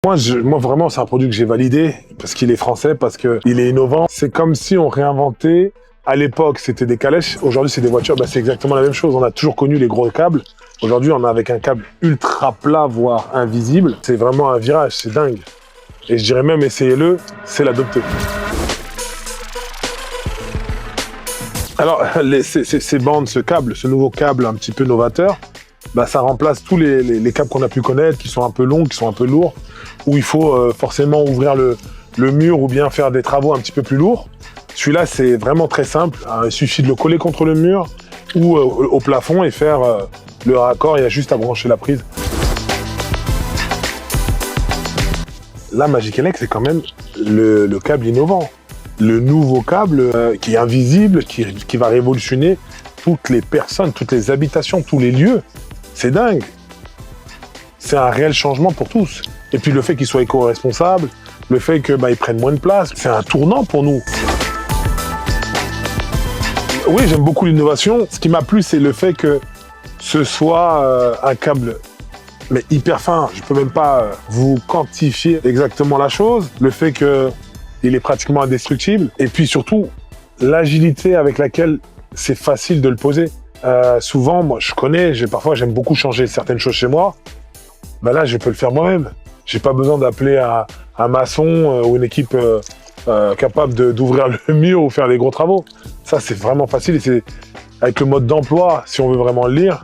Moi, vraiment, c'est un produit que j'ai validé parce qu'il est français, parce qu'il est innovant. C'est comme si on réinventait. À l'époque, c'était des calèches. Aujourd'hui, c'est des voitures. C'est exactement la même chose. On a toujours connu les gros câbles. Aujourd'hui, on a avec un câble ultra plat, voire invisible. C'est vraiment un virage. C'est dingue. Et je dirais même, essayez-le, c'est l'adopter. Alors, ces bandes, ce nouveau câble un petit peu novateur, ça remplace tous les câbles qu'on a pu connaître, qui sont un peu longs, qui sont un peu lourds, où il faut forcément ouvrir le mur ou bien faire des travaux un petit peu plus lourds. Celui-là, c'est vraiment très simple. Il suffit de le coller contre le mur ou au plafond et faire le raccord. Il y a juste à brancher la prise. Là, Magic Elec, c'est quand même le câble innovant. Le nouveau câble qui est invisible, qui va révolutionner toutes les personnes, toutes les habitations, tous les lieux. C'est dingue. C'est un réel changement pour tous. Et puis le fait qu'il soit éco-responsable, le fait qu'ils prennent moins de place, c'est un tournant pour nous. Oui, j'aime beaucoup l'innovation. Ce qui m'a plu, c'est le fait que ce soit un câble mais hyper fin. Je peux même pas vous quantifier exactement la chose. Le fait qu'il est pratiquement indestructible. Et puis surtout, l'agilité avec laquelle c'est facile de le poser. Souvent, moi, parfois, j'aime beaucoup changer certaines choses chez moi. Là, je peux le faire moi-même. J'ai pas besoin d'appeler un maçon ou une équipe capable d'ouvrir le mur ou faire des gros travaux. Ça, c'est vraiment facile. Et c'est avec le mode d'emploi, si on veut vraiment le lire.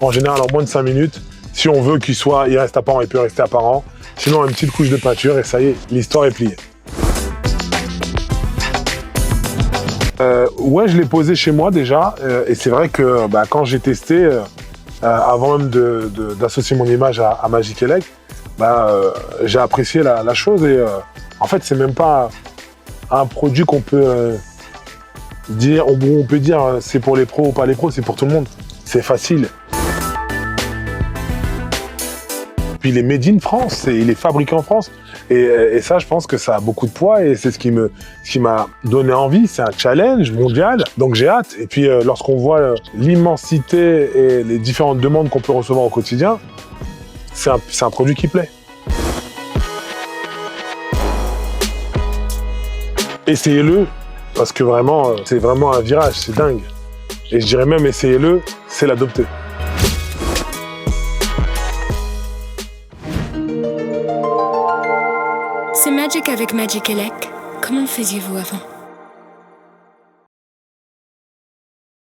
En général, en moins de 5 minutes, si on veut il reste apparent, il peut rester apparent. Sinon, une petite couche de peinture et ça y est, l'histoire est pliée. Ouais, je l'ai posé chez moi déjà. Et c'est vrai que quand j'ai testé, avant même d'associer mon image à Magic Elec, j'ai apprécié la chose. Et en fait, c'est même pas un produit qu'on peut dire, on peut dire c'est pour les pros ou pas les pros, c'est pour tout le monde. C'est facile. Puis il est made in France, il est fabriqué en France. Et ça, je pense que ça a beaucoup de poids et c'est ce qui m'a donné envie. C'est un challenge mondial, donc j'ai hâte. Et puis lorsqu'on voit l'immensité et les différentes demandes qu'on peut recevoir au quotidien, c'est un produit qui plaît. Essayez-le, parce que vraiment, c'est vraiment un virage, c'est dingue. Et je dirais même, essayez-le, c'est l'adopter. C'est Magic avec Magic Elec. Comment faisiez-vous avant ?